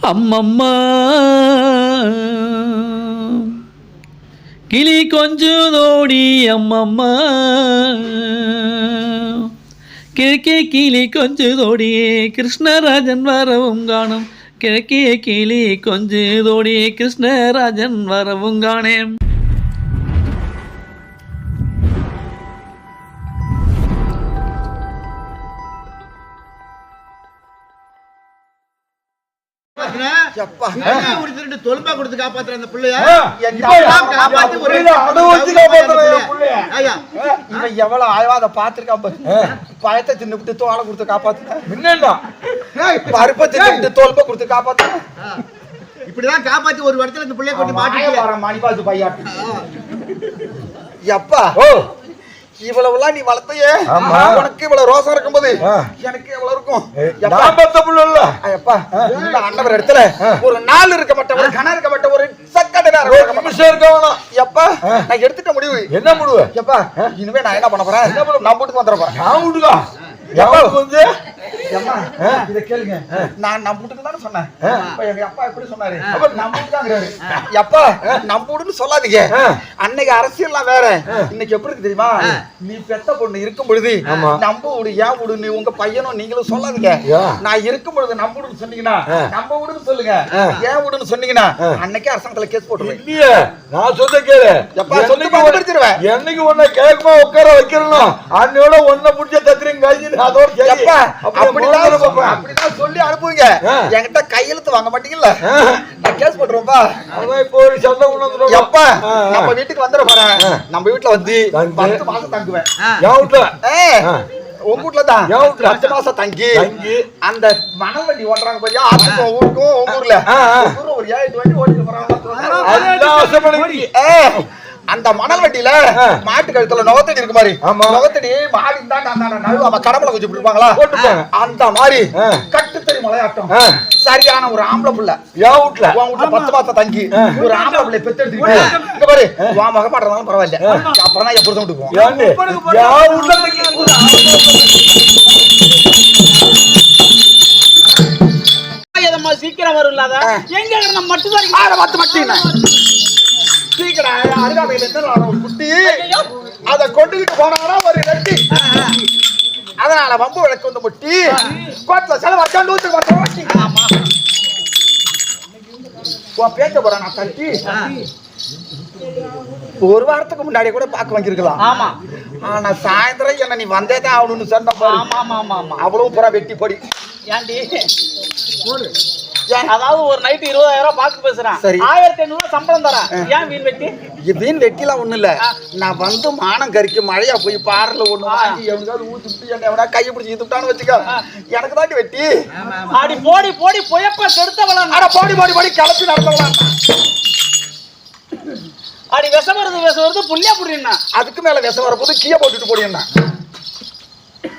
அம்மம்மா கிளி கொஞ்சதோடி அம்மம்மா கிழக்கே கிளி கொஞ்சதோடி கிருஷ்ணராஜன் வரவும் காணும் கிழக்கே கிளி கொஞ்சதோடி கிருஷ்ணராஜன் வரவும் காணேன். தொல்பா கொடுத்து காப்பாத்துற அந்த பிள்ளைய எவ்வளவு ஆய்வாத பாத்துருக்கான் பயத்தை தின்னுட்டு தோலை கொடுத்து காப்பாத்துனா பருப்பை தின்னுட்டு தோல்பா கொடுத்து காப்பாத்துன இப்படிதான் காப்பாத்தி ஒரு இடத்துல இந்த பிள்ளைய கொண்டு மாட்டி மணிபாத்து பையாட்டு எப்பா இவ்வளவுலாம் நீ வளர்த்தையே உனக்கு இவ்வளவு ரோசம் இருக்கும்போது எனக்கு எவ்வளவு இருக்கும் அண்ணவர் இடத்துல ஒரு நாள் இருக்க மாட்டேன் ஒரு கணம் இருக்க மாட்டேன் ஒரு சக்கடை எப்பா நான் எடுத்துட்ட முடிவு என்ன முடிவு எப்பா இனிமே நான் என்ன பண்ண போறேன் நான் வீட்டுக்கு வந்துடுறேன் நான் வீட்டுக்கா கேளுங்க நான் நம்புட்டுக்கு தானே சொன்னேன் எங்க அப்பா எப்படி சொன்னாரு எப்பா நம்புடுன்னு சொல்லாதீங்க அன்னைக்கு அரசியல்லாம் வேற இன்னைக்கு எப்படி இருக்கு தெரியுமா நீ பெத்த பொண்ணு இருக்கும் பொழுது நம்ப விடு ஏன் விடு நீ உங்க பையனும் நீங்களும் சொல்லாதீங்க நான் இருக்கும் பொழுது நம்புடுன்னு சொன்னீங்கன்னா நம்ப விடுன்னு சொல்லுங்க ஏன் விடுன்னு சொன்னீங்கன்னா அன்னைக்கே அரசாங்கத்துல கேஸ் போட்டுருவேன் நான் சொல்ல கேளு எப்பா சொல்லி படிச்சிருவேன் என்னைக்கு உன்னை கேட்குமா உட்கார வைக்கிறோம் அன்னையோட ஒன்ன புடிச்ச தத்துறீங்க அதோட அப்படிதான் சொல்லி அனுப்புவீங்க என்கிட்ட கையெழுத்து வாங்க மாட்டீங்கல்ல நான் கேஸ் போட்டுருவோம்பா எப்பா நம்ம வீட்டுக்கு வந்துட போறேன் நம்ம வீட்டுல வந்து 10 மாசம் தங்குவேன் உங்க வீட்டுல தான் 10 மாசம் தங்கி அந்த மணல் வண்டி ஓட்டுறாங்க பையா அதுக்கும் ஊருக்கும் உங்க ஊர்ல ஒரு 7 வண்டி ஓட்டிட்டு போறாங்க அந்த மணல் வண்டியில மாட்டு கழுத்துல நுகத்தடி இருக்கு மாதிரி நுகத்தடி மாடி தான் கடவுளை கொஞ்சம் பிடிப்பாங்களா அந்த மாதிரி கட்டுத்தறி மலையாட்டம் சரியான ஒரு ஆம்பளை புள்ள என் வீட்டுல உன் வீட்டுல 10 மாசம் தங்கி ஒரு ஆம்பளை பிள்ளை பெத்து எடுத்துக்கிட்டு பாரு உன் மக மாட்டறதாலும் பரவாயில்ல அப்புறம் தான் எப்படி தான் விட்டுக்குவோம் சீக்கிரம் வரும் இல்லாத எங்க மட்டும் அருகாமையில ஒரு குட்டி அதை கொண்டுகிட்டு போனாங்கன்னா ஒரு நட்டி அதனால வம்பு விளக்கு வந்து முட்டி கோட்ல செலவாச்சா 100 பேச்ச போறான் நான் தட்டி ஒரு வாரத்துக்கு முன்னாடி கூட பாக்க வாங்கிருக்கலாம் ஆமா ஆனா சாயந்தரம் என்ன நீ வந்தே தான் ஆகணும்னு சொன்ன அவ்வளவு புறா வெட்டி பொடி ஏன்டி அதாவது ஒரு நைட் 20,000 பாக்கு பேசுறேன் 1500 சம்பளம் தரேன் ஏன் வீண் வெட்டி வீண் வெட்டிலாம் ஒண்ணு இல்ல நான் வந்து மானம் கறிக்கு மழையா போய் பாறைல ஒண்ணு வாங்கி எவனாவது ஊத்திட்டு எவனா கையை பிடிச்சி இழுத்துட்டான்னு வச்சுக்க எனக்கு தாண்டி வெட்டி ஆடி போடி போடி பொயப்ப கெடுத்தவளாம் அட போடி போடி போடி கிளப்பி நடத்தவளாம் ஆடி விஷம் வருது புள்ளியா புடினா அதுக்கு மேல விஷம் வரப்போது கீழே போட்டுட்டு போடினா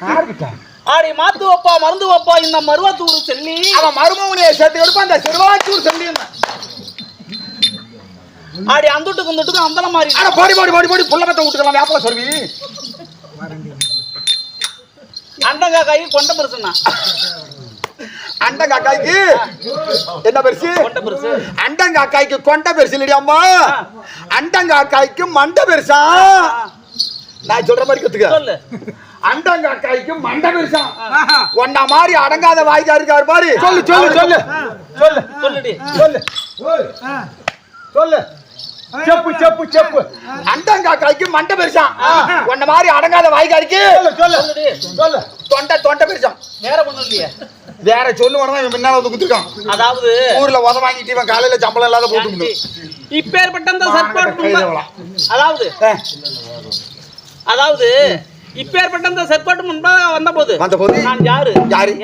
யார்கிட்ட ஆடி மாத்து வப்பா மருந்து வப்பா இந்த மருவாத்தூர் செல்லி அவன் மருமவனைய சேர்த்து எடுப்பா அந்த செல்வாத்தூர் செல்லி ஆடி அந்துட்டுக்கு அந்தல மாதிரி அட போடி போடி போடி போடி புள்ளகத்தை விட்டுக்கலாம் வேப்பல சொல்லி அண்டங்காக்காய்க்கு கொண்ட பெருசுண்ணா அண்டங்காக்காய்க்கு என்ன பெருசு கொண்ட பெருசு அண்டங்காக்காய்க்கு கொண்ட பெருசு இல்லடி அம்மா அண்டங்காக்காய்க்கு மண்டை பெருசா நான் சொல்ற மாதிரி கத்துக்க சொல்லு அண்டங்காக்காய்க்கு மண்டை பெருசா ஒன்னா மாதிரி அடங்காத வாய்க்கா இருக்காரு பாரு சொல்லு சொல்லு சொல்லு சொல்லு சொல்லுடி சொல்லு சொல்லு செப்பு செப்பு செப்பு அண்டங்காக்காய்க்கு மண்டை பெருசா ஒன்ன மாதிரி அடங்காத வாய்க்காரிக்கு சொல்லுடி சொல்லு தொண்டை பெருசா வேற ஒண்ணும் இல்லையே வேற சொல்லுவானா இவன் முன்னால வந்து குத்துறான் அதாவது ஊர்ல உத வாங்கிட்டு இவன் காலையில சம்பளம் இல்லாத போட்டு இப்பேற்பட்ட அந்த சர்பாட் அதாவது இப்பேற்பட்ட அந்த சர்பாட் முன்பாக வந்தபோது நான்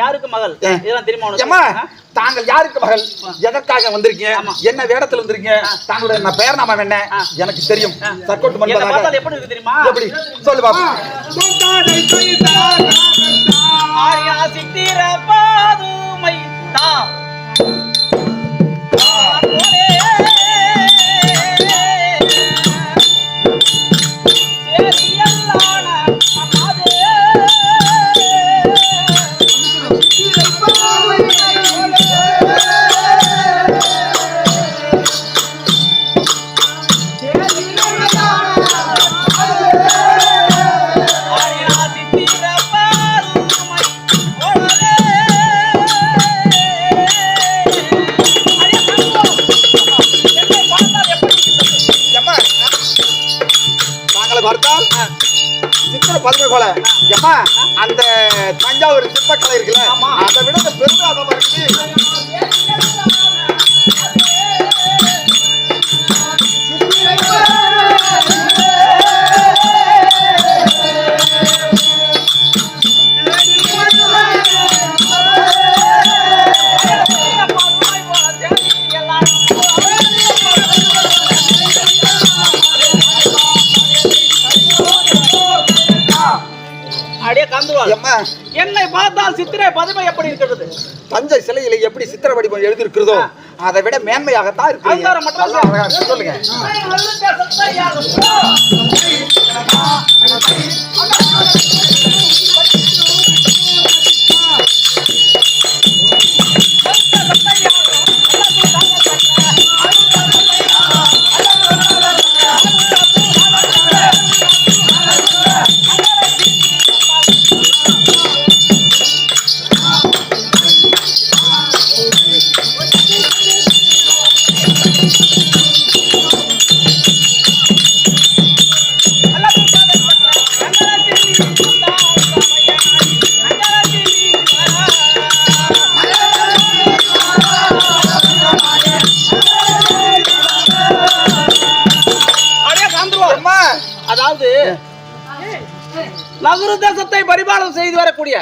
யாருக்கு மகள் இதெல்லாம் தெரியுமா உனக்கு தாங்கள் யாருக்கு மகள் எதற்காக வந்திருக்கீங்க என்ன வேடத்துல வந்திருக்கீங்க தாங்களுடைய பெயர் நாம என்ன எனக்கு தெரியும் சர்பாட் மன்பாக எப்படி இருக்கு தெரியுமா எப்படி சொல்லு பாப்பா ஆயா சித்திர பாதுமை தா அதே போல ஏமா அந்த தஞ்சாவூர் சிற்பக்கலை இருக்குல்ல அதை விட இந்த பெருமாதமா இருக்கு. என்னை பார்த்தால் சித்திரை பதுமை எப்படி இருக்கிறது? தஞ்சை சிலையில எப்படி சித்திர வடிவம் எழுதிருக்கிறதோ அதை விட மேன்மையாகத்தான் இருக்கு. சொல்லுங்க. அதாவது நகரு தேசத்தை பரிபாலனம் செய்து வரக்கூடிய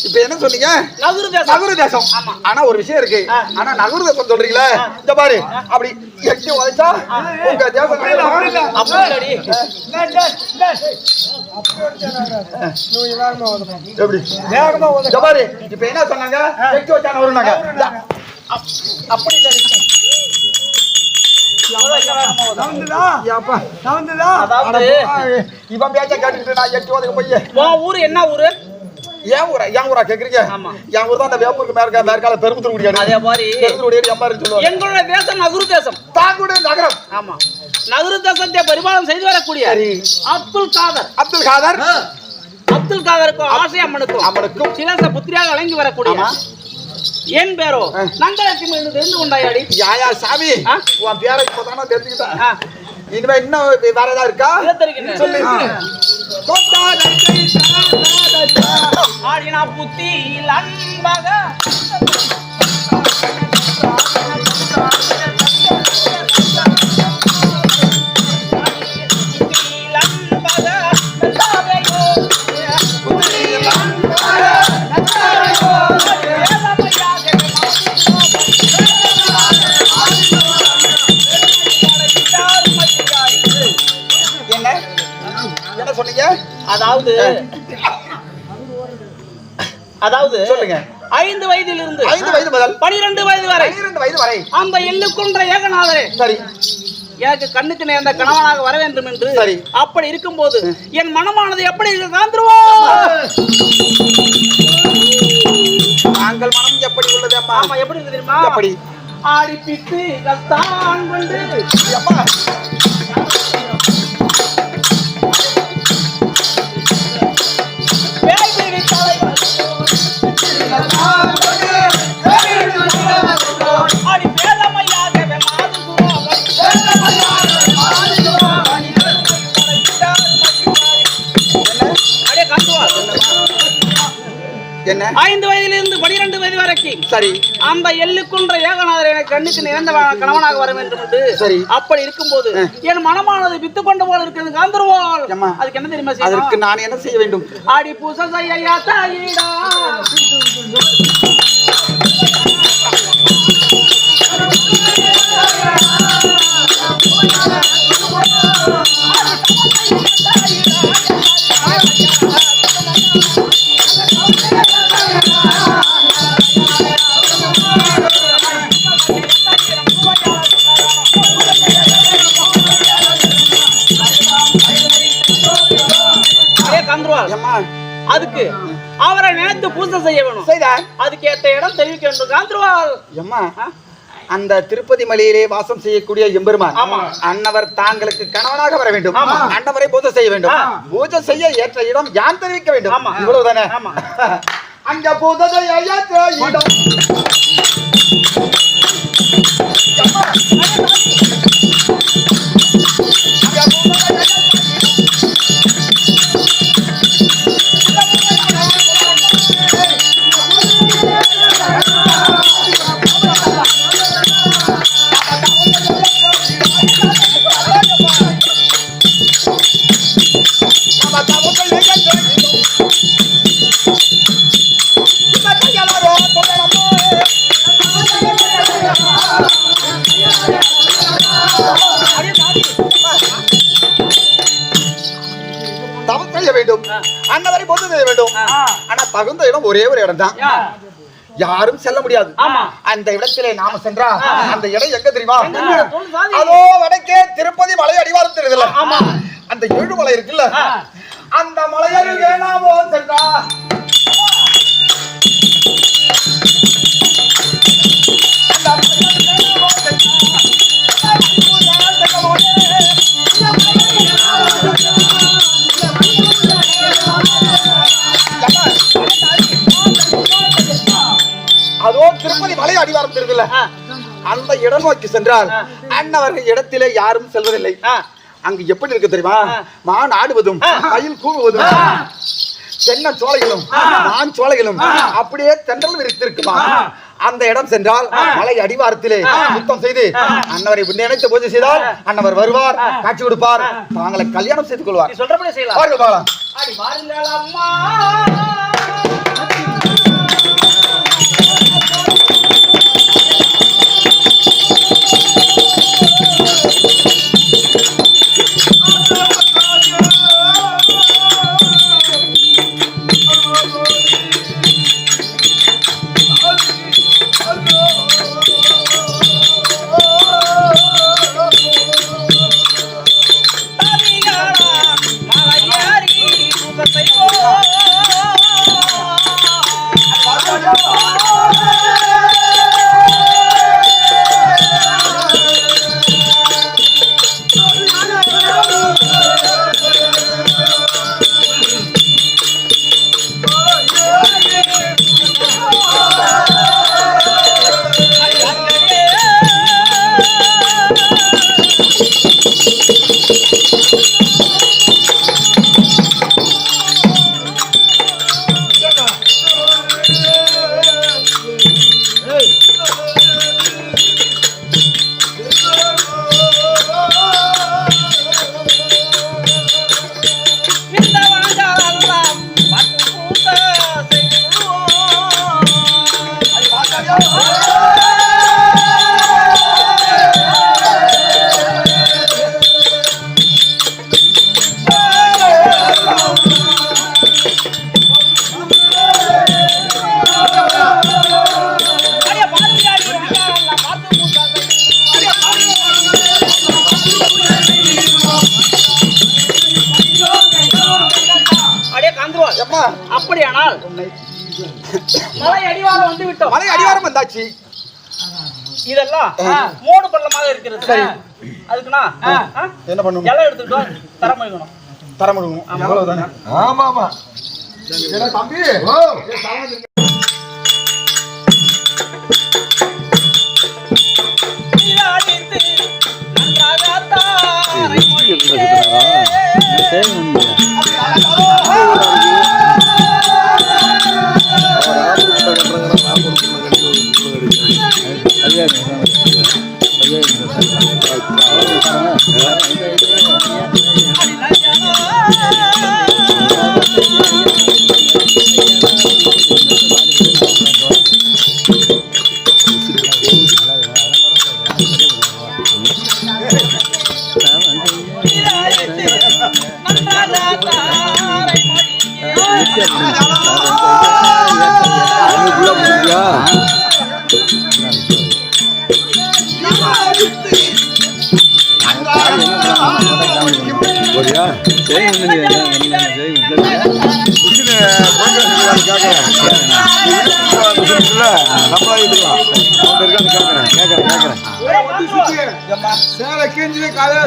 இப்ப என்ன சொன்னீங்க? நகரு தேசம். ஆனா ஒரு விஷயம் இருக்கு. ஆனா நகரு தேசம் சொல்றீங்களே, இந்த பாரு அப்படி எட்டி உழைச்சா உங்க தேசம் எப்படி பாரு. இப்ப என்ன சொன்னாங்க? எட்டி வச்சான வருனாங்க. அப்படி இல்ல இவன் பேச்ச கேட்டுட்டு நான் எட்டி ஓதுக்கு போய் ஊரு என்ன ஊரு? என் ஊரா கேக்குறீங்க? என் ஊர் தான் அந்த வேப்பூருக்கு மேற்கால பெருமுத்தூர் முடியாது. அதே மாதிரி சொல்லுவாங்க. எங்களுடைய தேசம் நகரு தேசம். தாங்களுடைய நகரம். ஆமா, நகரு தேசத்தை பரிபாலனம் செய்து வரக்கூடிய அப்துல் காதருக்கும் ஆசை அம்மனுக்கும் சிலச புத்திரியாக வழங்கி வரக்கூடிய என் பேரோ நங்கலட்சுமி தெரிந்து கொண்டாயாடி. யாயா சாமி, உன் பேரை இப்பதானே தெரிஞ்சுக்கிட்டேன். இனிமே இன்னும் வேற ஏதாவது இருக்கா? சொல்லு. ஆடினா புத்தி அன்பாக அதாவது சொல்லுங்க. 5 வயதிலிருந்து 5 வயது முதல் 12 வயது வரை அந்த எல்லுக்குன்ற ஏகநாதரே சரி எனக்கு கண்ணுக்கு நேர்ந்த கணவனாக வர வேண்டும் என்று சரி. அப்படி இருக்கும்போது என் மனமானது எப்படி காந்துருவோம்? நாங்கள் மனம் எப்படி உள்ளது அம்மா? ஆமா, எப்படி இருக்கு தெரியுமா? எப்படி ஆடிப்பிட்டு கத்தான் கொண்டு அம்மா என்ன 5 வயதிலிருந்து 12 வயது வரைக்கும் சரி அந்த எல்லுக்குன்ற ஏகநாதர் எனக்கு கண்ணுக்கு நேர்ந்த கணவனாக வர வேண்டும் என்று சரி. அப்படி இருக்கும்போது என் மனமானது வித்து கொண்ட போல இருக்கிறது காந்துருவாள். அதுக்கு என்ன தெரியுமா? அதற்கு நான் என்ன செய்ய வேண்டும்? ஆடி பூச செய்யா தாயிடா அதுக்கு அவரை நினைத்து பூஜை செய்ய வேணும். அதுக்கு ஏற்ற இடம் தெரிவிக்க வேண்டும். காந்துருவாள் அம்மா. அந்த திருப்பதி மலையிலே வாசம் செய்யக்கூடிய எம்பெருமான் அன்னவர் தாங்களுக்கு கணவனாக வர வேண்டும். அன்னவரை பூஜை செய்ய வேண்டும். பூஜை செய்ய ஏற்ற இடம் யான் தெரிவிக்க வேண்டும். இவ்வளவுதானே? அங்க பூஜை செய்ய ஏற்ற இடம் செய்ய வேண்டும். ஆனா தகுந்த இடம் ஒரே ஒரு இடம் தான், யாரும் செல்ல முடியாது. அந்த இடத்திலே நாம சென்றா அந்த இடம் எங்க தெரியுமா? அதோ வடக்கே திருப்பதி மலை அடிவாரம் தெரியுதுல்ல, அந்த ஏழுமலை இருக்குல்ல, அந்த மலையருகே நாம சென்றா அதோ திருப்பதி மலை அடிவாரம் தெரியுதுல்ல, அந்த இடம் நோக்கி சென்றால் அன்னவர்கள் இடத்திலே யாரும் செல்வதில்லை. அங்கு எப்படி இருக்கு தெரியுமா? மான் ஆடுவதும் மயில் கூவுவதும் தென்ன சோலைகளும் மான் சோலைகளும் அப்படியே தென்றல் விரித்திருக்குமா. அந்த இடம் சென்றால் மலை அடிவாரத்திலே சுத்தம் செய்து அன்னவரை நினைத்து பூஜை செய்தால் அன்னவர் வருவார், காட்சி கொடுப்பார், தாங்களை கல்யாணம் செய்து கொள்வார். சொல்றபடி செய்யலாம். அப்படியானால் மலை அடிவாரம் வந்து விட்டோம். மலை அடிவாரம் வந்தாச்சு. இதெல்லாம் மூடு பள்ளமாக இருக்கிறது. சரி, அதுக்குனா என்ன பண்ணும்? எல்லாம் எடுத்துட்டோம், தரம் வைக்கணும். தரம் வைக்கணும். அவ்வளவுதானே? ஆமா ஆமா. என்ன தம்பி? ஓ, ஏ சாமி. இலாடித்து நன்றாக தாரை மொழியே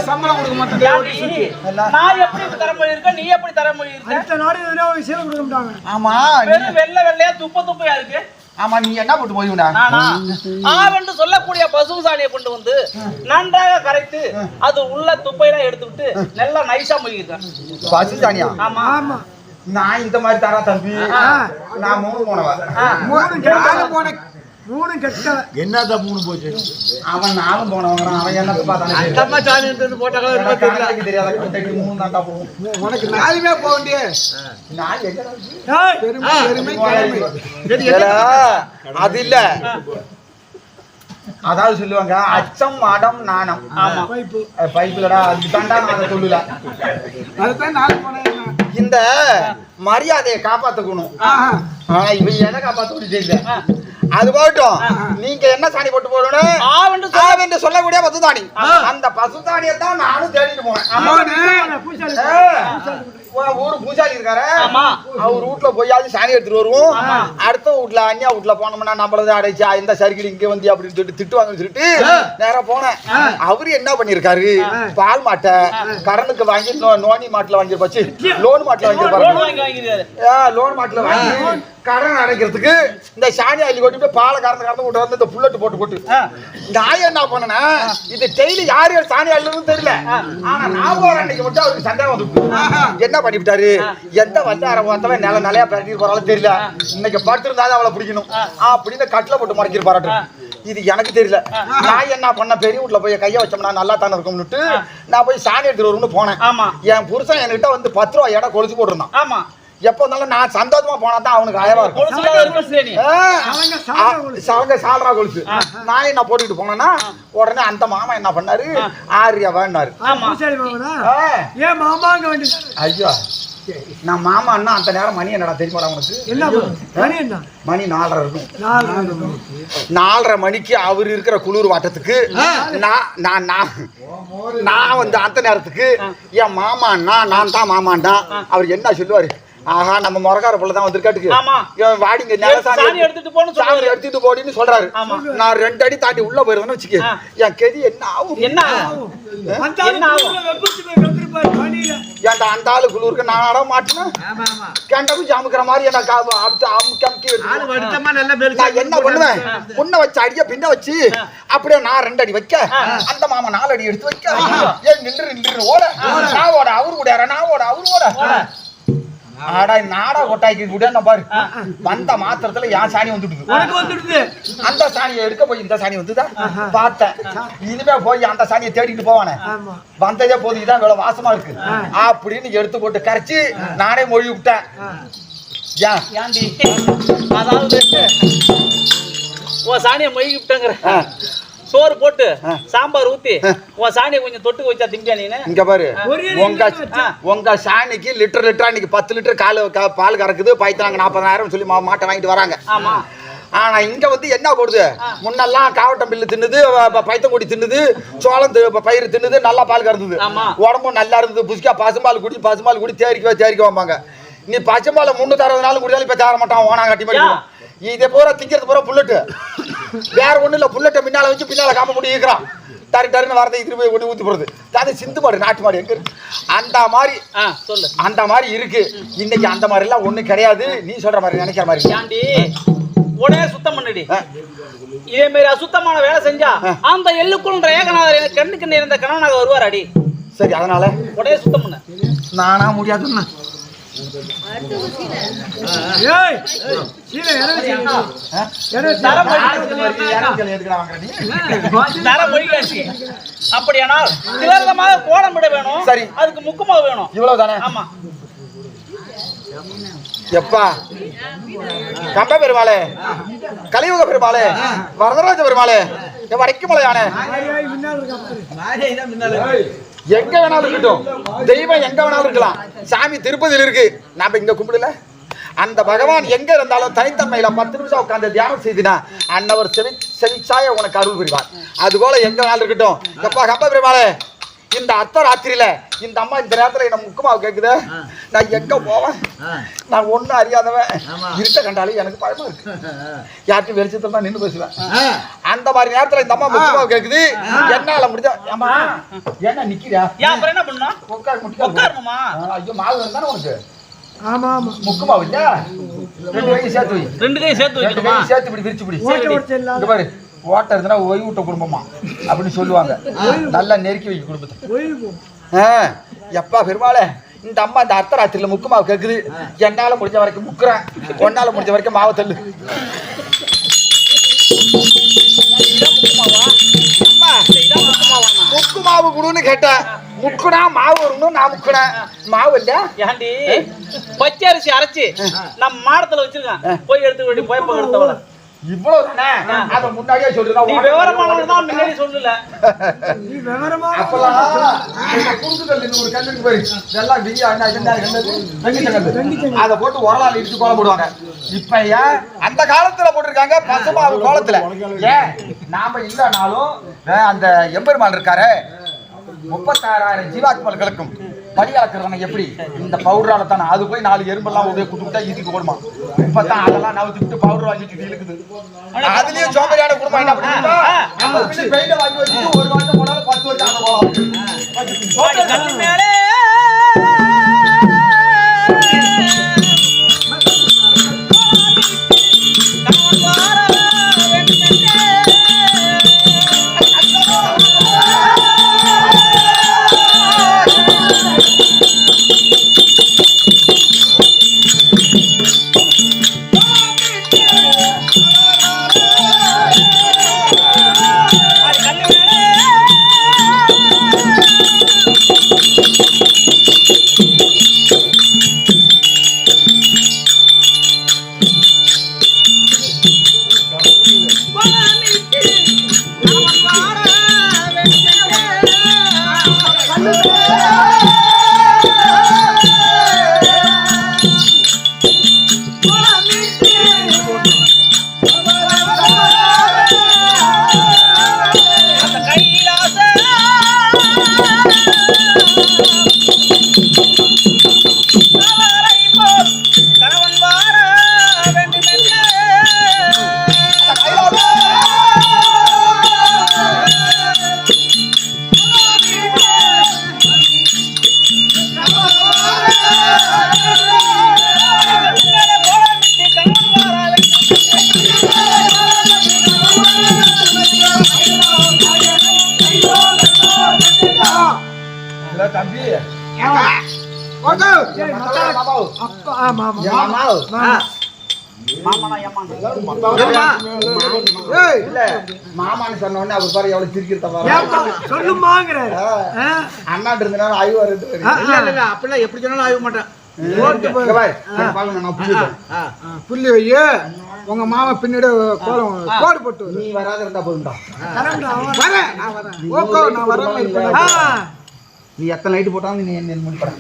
சம்பளம் கொடுக்க மாட்டேன். நான் எப்படி தரமொழி இருக்க, நீ எப்படி தரமொழி இருக்க? ஆமா, வெள்ளை வெள்ளையா துப்ப துப்பையா இருக்கு. ஆமா, நீ என்ன போட்டு போய்விடா? ஆவென்று சொல்லக்கூடிய பசு சாணியை கொண்டு வந்து நன்றாக கரைத்து அது உள்ள துப்பையெல்லாம் எடுத்துவிட்டு நல்லா நைஸா மொழிக்கிறேன். பசு சாணியா? ஆமா ஆமா. நான் இந்த மாதிரி தரா தம்பி, நான் 3 போனவா. 3 கெட்ட என்னதா 3 போச்சு. அவன் 4 போனவங்க. அவன் என்ன பார்த்தானே அம்மா சாணி எடுத்து போட்டாங்க தெரியாத கண்டக்ட் 3 தான்டா போகும். உனக்கு 4மே போக வேண்டிய நான் எங்கடா? அது இல்ல, அதாவது சொல்லுவாங்க அச்சம் மடம் நாணம். ஆமா, பைப்புலடா, அது தாண்டா நான் அதை சொல்லல. அதுதான் 4 போனேன். இந்த மரியாதையை காப்பாத்துக்கணும். ஆனா இவன் எதை காப்பாத்த தெரியல. அது போட்டும், நீங்க என்ன சாணி போட்டு போடணும்? ஆவென்று சொல்லக்கூடிய பசுதாணி. அந்த பசுதாணியை தான் நானும் தேடிட்டு போனேன். ஊரு பூசாரி இருக்காரு, அவர் வீட்டுல போயாவது சாணி எடுத்துட்டு வருவோம். அடுத்த வீட்டுல அண்ணியா வீட்டுல போனோம்னா நம்மளது அடைச்சா இந்த சர்க்கிள் இங்க வந்து அப்படின்னு சொல்லிட்டு திட்டுவாங்கன்னு சொல்லிட்டு நேரா போனேன். அவரு என்ன பண்ணிருக்காரு, பால் மாட்டை கடனுக்கு வாங்கி நோனி மாட்டுல வாங்கிருப்பாச்சு, லோன் மாட்டுல வாங்கிருப்பாரு. லோன் மாட்டுல வாங்கி கடன் அடைக்கிறதுக்கு இந்த சாணி அள்ளி கொண்டு பாலை கறந்து விட்டு வந்து இந்த புல்லட்டு போட்டு நான் என்ன பண்ணேன்னா, இது டெய்லி யாரு சாணி அள்ளுன்னு தெரியல. ஆனா நான் போற அன்னைக்கு மட்டும் அவருக்கு சந்தேகம் வந்துட்டு என்ன பண்ணிவிட்டாரு, எந்த வந்தார பார்த்தவன் நிலையா பரட்டிட்டு போறாலும் தெரியல, இன்னைக்கு படுத்திருந்தாலும் அவளை பிடிக்கணும் அப்படின்னு கட்டில போட்டு மறைக்கிட்டு பாராட்டு. இது எனக்கு தெரியல. நான் என்ன பண்ண, பெரிய வீட்டுல போய் கைய வச்சோம்னா நல்லா தானே இருக்கும்னுட்டு நான் போய் சாணி எடுத்துட்டு வரும்னு போனேன். என் புருஷன் என்கிட்ட வந்து 10 ரூபா இடம் கொலுசு போட்டுருந்தான். எப்ப இருந்தாலும் நான் சந்தோஷமா போனா தான் அவனுக்கு அயவா இருக்கும். சால்ரா கொலுசு நான் என்ன போட்டுட்டு போனேன்னா உடனே அந்த மாமா என்ன பண்ணாரு, 6 ரூபான்னாரு. ஐயோ நான் மாமா அண்ணா அந்த நேரம் மணி என்னடா தெரியுமாடா உனக்கு? மணி 4:30 இருக்கும். 4:30 மணிக்கு அவர் இருக்கிற குளிர் வாட்டத்துக்கு நான் வந்து அந்த நேரத்துக்கு என் மாமா அண்ணா நான் தான் மாமாண்டா அவர் என்ன சொல்லுவாரு, ஆஹா நம்ம முறக்கார புள்ள தான் வந்திருக்காட்டுக்கு வாடிங்க சாணி எடுத்துட்டு போடின்னு சொல்றாரு. நான் 2 அடி தாண்டி உள்ள போயிருவேன்னு வச்சுக்க, என் கெதி என்ன ஆகும்? ஏன்டா அந்த ஆளு குளிருக்கு நான் ஆட மாட்டேன், கெண்டவும் ஜாமுக்கிற மாதிரி என்ன என்ன பண்ணுவேன், முன்ன வச்சு அடிய பின்ன வச்சு அப்படியே நான் 2 அடி வைக்க, அந்த மாமா 4 அடி எடுத்து வைக்க, ஏன் நின்று ஓட, நான் ஓட அவரு கூட, நான் ஓட அவரு ஓட. ஆடா நாடா கொட்டாய்க்கு கூட பாரு, வந்த மாத்திரத்துல என் சாணி வந்துடுது. அந்த சாணியை எடுக்க போய் இந்த சாணி வந்துதா பார்த்தேன். இனிமே போய் அந்த சாணியை தேடிட்டு போவானே, வந்ததே போது இதான் இவ்வளவு வாசமா இருக்கு அப்படின்னு எடுத்து போட்டு கரைச்சி நானே மொழி விட்டேன். அதாவது சாணியை மொழி விட்டேங்கிற, சோறு போட்டு சாம்பார் ஊத்தி உன் சாணியை கொஞ்சம் தொட்டுக்கு வச்சா திம்பியா நீனு? இங்க பாரு, உங்க சாணிக்கு லிட்டர் இன்னைக்கு 10 லிட்டர் பால் கறக்குது, பைத்தாங்க 40,000 சொல்லி மாட்டை வாங்கிட்டு வராங்க. ஆமா. ஆனா இங்க வந்து என்ன போடுது, முன்னெல்லாம் காவட்டம் பில்லு தின்னுது, பைத்தங்குடி தின்னுது, சோளம் பயிர் தின்னுது, நல்லா பால் கறந்தது, உடம்பும் நல்லா இருந்தது. புதுக்கா பசும்பால் குடி தேரிக்க வாம்பாங்க. நீ பசும்பால 360 நாள் குடியாலும் இப்ப தேர மாட்டான், ஓனா கட்டி மாட்டான். இதே பூரா திங்கிறது பூரா புல்லட்டு, வேற ஒண்ணு இல்ல. புல்லட்டை பின்னால வச்சு பின்னால காம முடி இருக்கிறான், டருன்னு வரதை திருப்பி கொண்டு ஊத்தி போடுறது. அது சிந்து மாடு, நாட்டு மாடு எங்க இருக்கு? அந்த மாதிரி சொல்லு, அந்த மாதிரி இருக்கு. இன்னைக்கு அந்த மாதிரி எல்லாம் ஒண்ணு கிடையாது. நீ சொல்ற மாதிரி நினைக்கிற மாதிரி உடனே சுத்தம் பண்ணடி. இதே மாதிரி அசுத்தமான வேலை செஞ்சா அந்த எள்ளுக்குள் ஏகநாதர் கண்ணுக்கு நேர்ந்த கணவனாக வருவார் அடி. சரி, அதனால உடனே சுத்தம் பண்ண. நானா முடியாதுன்னா அப்படியானால் திலர்தமாக கோலம் விட வேணும். சரி, அதுக்கு முக்குமாவு வேணும். இவ்வளவுதானே? ஆமா. எப்பா கம்ப பெருமாளே, கலியுக பெருமாளே, வரதராஜ பெருமாளே, வரைக்கும் மலையானே, எங்க வேணாலும் இருக்கட்டும், தெய்வம் எங்க வேணாலும் இருக்கலாம். சாமி திருப்பதியில் இருக்கு, நாம இங்க கும்பிடல. அந்த பகவான் எங்க இருந்தாலும் தனித்தன்மையில 10 நிமிஷம் உட்கார்ந்து தியானம் செய்தினா அன்னவர் செவிச்சாய உனக்கு அருள் புரிவார். அதுபோல எங்க வேணாலும் இருக்கட்டும். எப்பா கம்ப பெருமாளே, இந்த அர்த்தராத்திரியில இந்த அம்மா இந்த நேரத்துல என்ன முக்குமாவு கேக்குது, நான் எங்க போவேன்? நான் ஒண்ணும் அறியாதவன், இருட்ட கண்டாலும் எனக்கு பயமா இருக்கு. யார்ட்டும் வெளிச்சத்துல தான் நின்று பேசுவேன். அந்த மாதிரி நேரத்துல இந்த அம்மா முக்குமாவு கேக்குது, என்னால முடிஞ்ச என்ன நிக்கிறா? என்ன பண்ணா உட்காருமா? ஐயோ மாவு இருந்தானே உனக்கு. ஆமா ஆமா, முக்குமாவு இல்ல, 2 கை சேர்த்து வை. 2 கை சேர்த்து வைக்கணுமா? சேர்த்து இப்படி விரிச்சு பிடி. இங்க பாரு, ஓட்ட இருந்தா ஓய்வுட்ட குடும்பமா அப்படின்னு சொல்லுவாங்க. நல்லா நெருக்கி வைக்க குடும்பத்தை. எப்பா பெருமாளே, இந்த அம்மா இந்த அர்த்தராத்திரியில முக்குமாவு கேக்குது, என்னால முடிஞ்ச வரைக்கும் முக்குறேன், ஒன்னால முடிஞ்ச வரைக்கும் மாவை தள்ளு. முக்கு மாவு குடுன்னு கேட்டேன், முக்குனா மாவு வரணும், நான் முக்குனேன் மாவு இல்ல. ஏண்டி பச்சை அரிசி அரைச்சி நம்ம மாடத்துல வச்சிருக்கேன், போய் எடுத்து போய் எடுத்தவள இவ்வளவு தானே அத முன்னாடியே நீ சொல்லிருந்தா விவரமானவன் தான் முன்னாடி சொல்லல. நீ விவரமா அப்பலாம் குறுக்குதல் ஒரு கல்லுக்கு போய் இதெல்லாம் விரியா என்ன என்னது வெங்கிச்சங்கல் அதை போட்டு உரலால் இடிச்சு கோலம் போடுவாங்க. இப்ப ஏன் அந்த காலத்துல போட்டிருக்காங்க பசுமாவு கோலத்துல. ஏன் நாம இல்லனாலும் அந்த எம்பெருமான் இருக்காரு 36,000 ஜீவாத்மர்களுக்கும் படி அளக்குறவங்க எப்படி இந்த பவுடரால தானே அது போய் 4 எறும்பெல்லாம் ஒரே குடுக்கிட்டா இதுக்கு ஓடுமா. இப்பதான் அதெல்லாம் நவுத்தி விட்டு பவுடர் வாங்கிட்டு இழுக்குது. அதுலயும் சோம்பேறியான குடும்பம் என்ன பண்ணுறோம் பெயிண்ட வாங்கி வச்சுட்டு ஒரு வருஷம் போனாலும் 10 வருஷம் அந்த போகலாம். கண்ணு மேலே தம்பி மாமான்னு சொன்ன உடனே அவர் பாரு எவ்வளவு சிரிக்கிறத சொல்லுமாங்கிறாரு. அண்ணாட்டு இருந்தாலும் ஆய்வு வருது. அப்படிலாம் எப்படி சொன்னாலும் ஆக மாட்டேன். புள்ளி வைய உங்க மாமா பின்னாடி கோடு போட்டு நீ வராத இருந்தா போதும்டா. நான் வரேன். நீ எத்தனை லைட் போட்டாலும் நீ என்ன முடிப்பட.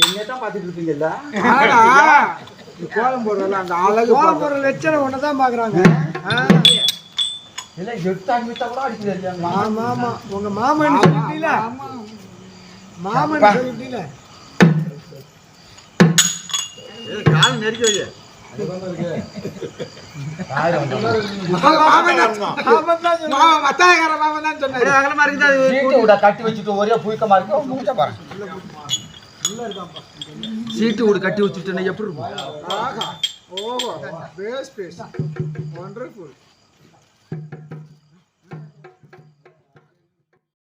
என்னதான் பாத்துட்டு இருப்பீங்கல்ல கோலம் போடுறல அந்த அழகு கோலம் போடுற லட்சணம் ஒன்னதான் பாக்குறாங்க. இல்ல எட்டாங்க விட்டா கூட அடிக்குது. ஆமா ஆமா உங்க மாமன் சொல்லிட்டீல மாமன் சொல்லிட்டீல கால் நெருக்கி வைங்க. கட்டி வச்சுட்டு ஒரே புழுக்கமா இருக்கு. சீட்டு வீடு கட்டி வச்சுட்டு எப்படி இருக்கும்? ஓஹோ பேஸ் பேஸ் வண்டர்ஃபுல்.